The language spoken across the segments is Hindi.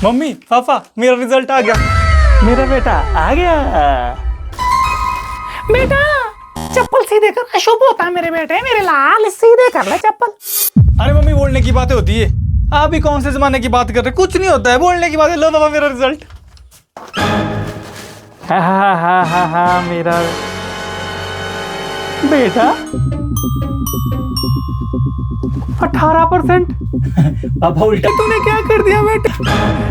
मम्मी पापा मेरा रिजल्ट आ गया। मेरा बेटा आ गया। बेटा चप्पल सीधे कर, अशुभ होता है मेरे बेटे, मेरे लाल सीधे कर ले चप्पल। अरे मम्मी बोलने की बातें होती है, आप ही कौन से जमाने की बात कर रहे, कुछ नहीं होता है बोलने की बात है। लो पापा मेरा रिजल्ट। हा मेरा बेटा 18%। पापा उल्टा। तूने क्या कर दिया बेटा,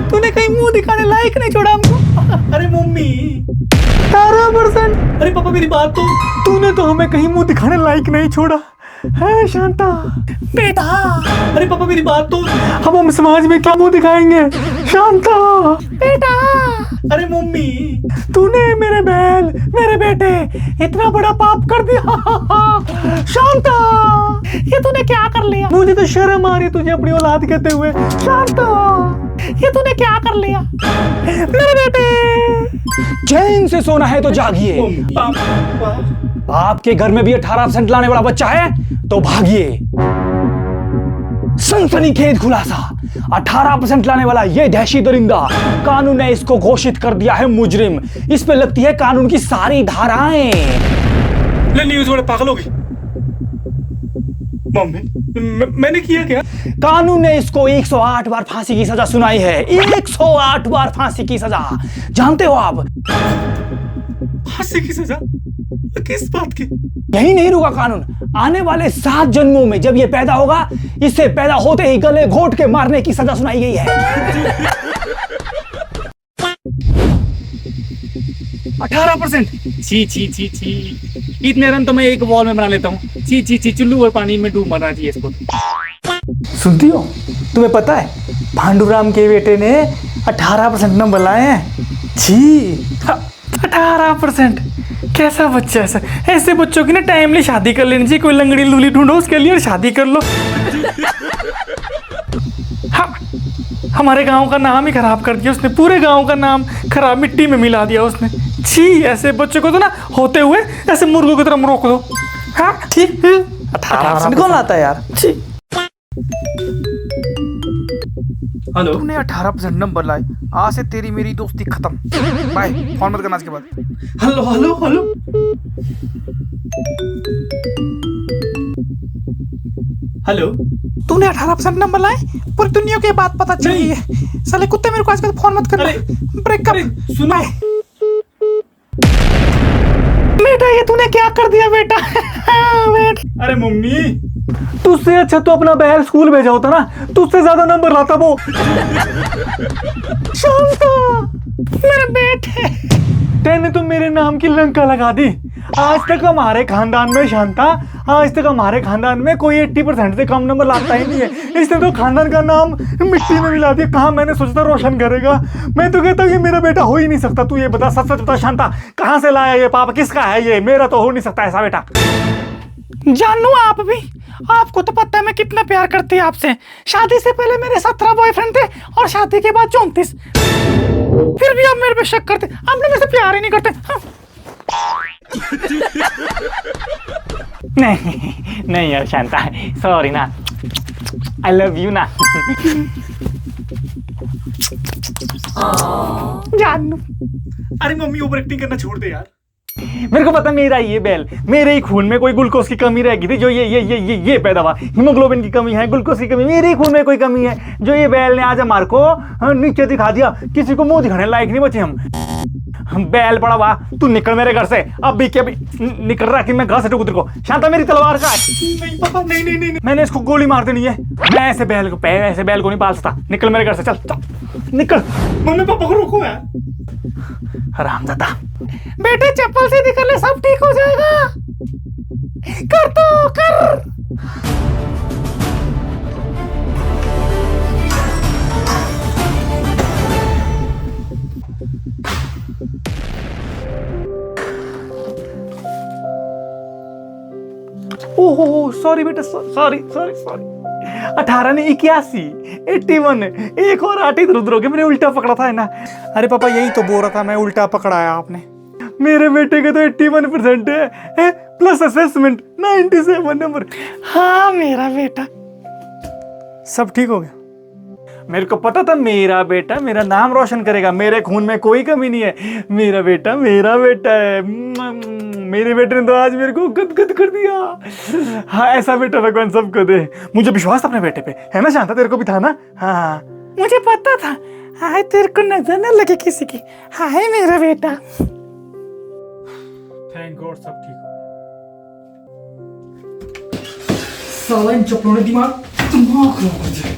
तूने कहीं मुंह दिखाने लायक नहीं छोड़ा हमको। अरे मम्मी 18%। अरे पापा मेरी बात तो। तूने तो हमें कहीं मुंह दिखाने लायक नहीं छोड़ा है शांता बेटा। अरे पापा मेरी बात तो। अब हम समाज में क्या मुंह दिखाएंगे शांता बेटा। अरे मम्मी तूने मेरे बैल मेरे बेटे इतना बड़ा पाप कर दिया शांता। ये तूने क्या कर लिया, मुझे तो शर्म आ रही तुझे अपनी औलाद कहते हुए शांता। ये तूने क्या कर लिया मेरे बेटे। चैन से सोना है तो जागिए। आपके घर में भी 18% लाने वाला बच्चा है तो भागिए। सनसनीखेज खुलासा, 18% लाने वाला ये दहशी दरिंदा कानून ने इसको घोषित कर दिया है मुजरिम। इस पे लगती है कानून की सारी धाराएं। ले न्यूज़ वाले पागल हो गए। मम्मी मैंने किया क्या? कानून ने इसको 108 बार फांसी की सजा सुनाई है। 108 बार फांसी की सजा। जानते हो आप? फांसी की सजा किस बात की? यही नहीं रुका कानून, आने वाले 7 जन्मों में जब ये पैदा होगा, इससे पैदा होते ही गले घोट के मारने की सजा सुनाई गई है। 18%। छी छी छी छी, इतने रन तो मैं एक बॉल में बना लेता हूँ। छी छी छी, चुल्लू और पानी में डूब मरना चाहिए इसको। सुनती हो, तुम्हें पता है भांडूराम के बेटे ने 18% नंबर लाए हैं। छी 18%। कैसा बच्चा है सर, ऐसे बच्चों की ना टाइमली शादी कर लेनी चाहिए। कोई लंगड़ी लूली ढूंढो उसके लिए और शादी कर लो। हमारे गांव का नाम ही खराब कर दिया उसने, पूरे गांव का नाम खराब मिट्टी में मिला दिया उसने। छी ऐसे बच्चों को तो ना होते हुए ऐसे मुर्गों की तरह रोक दो। हाँ ठीक 18% कौन लाता है यार। छी हेलो, तूने 18% नंबर लाए, आज से तेरी मेरी दोस्ती खत्म। बाय, फोन मत करना इसके बाद। Hello hello hello. हेलो, तूने 18% नंबर लाए, पूरी दुनिया को ये बात पता चल गई है। साले कुत्ते मेरे को आजकल फोन मत करना। ब्रेकअप। सुनो। बेटा ये तूने क्या कर दिया बेटा। बेटा अरे मम्मी, तुझसे अच्छा तो अपना बहन स्कूल भेजा होता ना, तुझसे ज्यादा नंबर लाता वो। शांता मेरे बेटे, तेने तो मेरे नाम की लंका लगा दी। आज तक हमारे खानदान में शांता, आज तक हमारे खानदान में कोई 80% से कम नंबर लाता ही नहीं है। इसने तो खानदान का नाम मिट्टी में मिला दिया। कहाँ मैंने सोचा रोशन करेगा। मैं तो कहता हूँ ये मेरा बेटा हो ही नहीं सकता। तू ये बता, सच सच बता शांता, कहाँ से लाया ये पाप, किसका है ये? मेरा तो हो नहीं सकता ऐसा बेटा। जानू आप भी, आपको तो पता है मैं कितना प्यार करती हूँ आपसे। शादी से पहले मेरे 17 बॉयफ्रेंड थे और शादी के बाद 34। फिर भी आप मेरे पे शक करते, आप मेरे से प्यार ही नहीं करते। नहीं नहीं यार शांता, सॉरी ना, आई लव यू ना। जानू अरे मम्मी ओवर एक्टिंग करना छोड़ दे यार। मेरे को पता, मेरा ये बैल, मेरे ही खून में कोई ग्लूकोज की कमी रह गई थी, जो ये पैदा हुआ। हीमोग्लोबिन की कमी है, ग्लूकोज की कमी, मेरे ही खून में कोई कमी है, जो ये बैल ने आज हमारे को नीचे दिखा दिया। किसी को मुंह दिखाने लायक नहीं बचे हम। बैल पड़ा हुआ, तू निकल मेरे घर से अभी के अभी। निकल रहा कि मैं घर से तेरे को। शांता मेरी तलवार का है। नहीं पापा, नहीं नहीं नहीं, नहीं। मैंने इसको गोली मार देनी है। मैं ऐसे बैल को नहीं पाल सकता। निकल मेरे घर से, चल निकल। मम्मी पापा को रोको यार। हरामजादा बेटे, चप्पल सीधी कर ले, सब ठीक हो जाएगा। कर तो कर। ओहो सॉरी बेटा, सॉरी 18 नहीं 81, 81। एक और 8 इधर उधर हो गया, मैंने उल्टा पकड़ा था ना। अरे पापा यही तो बोल रहा था मैं, उल्टा पकड़ाया आपने। मेरे बेटे के तो 81% है प्लस असेसमेंट 97 नंबर। हाँ मेरा बेटा, सब ठीक हो गया। मेरे को पता था मेरा बेटा मेरा नाम रोशन करेगा, मेरे खून में कोई कमी नहीं है, मेरा बेटा है। मेरे बेटे ने तो आज मेरे को गदगद कर दिया। हाँ ऐसा बेटा भगवान सबको दे। मुझे विश्वास था अपने बेटे पे, है ना शांता, तेरे को भी था ना? हाँ मुझे पता था। हाय तेरे को नजर न लगे किसी की। हाय मेरा बेटा। थैंक गॉड सब ठीक हो साला इन चप्पलों ने दिमाग खराब कर दिया।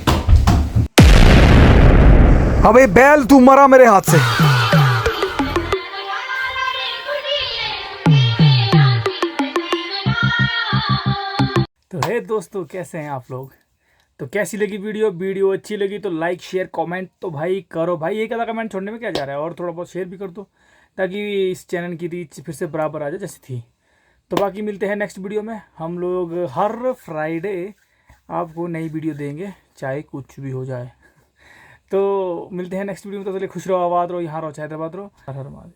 अबे बैल तू मरा मेरे हाथ से। तो हे दोस्तों, कैसे हैं आप लोग? तो कैसी लगी वीडियो अच्छी लगी तो लाइक शेयर कमेंट तो भाई करो भाई। एक आधा कमेंट छोड़ने में क्या जा रहा है, और थोड़ा बहुत शेयर भी कर दो ताकि इस चैनल की रीच फिर से बराबर आ जाए जैसी थी। तो बाकी मिलते हैं नेक्स्ट वीडियो में। हम लोग हर फ्राइडे आपको नई वीडियो देंगे, चाहे कुछ भी हो जाए। तो मिलते हैं नेक्स्ट वीडियो में। तो चलिए खुश रहो, आबाद रहो, यहाँ रहो, हैदराबाद रहो। हर हर महादेव।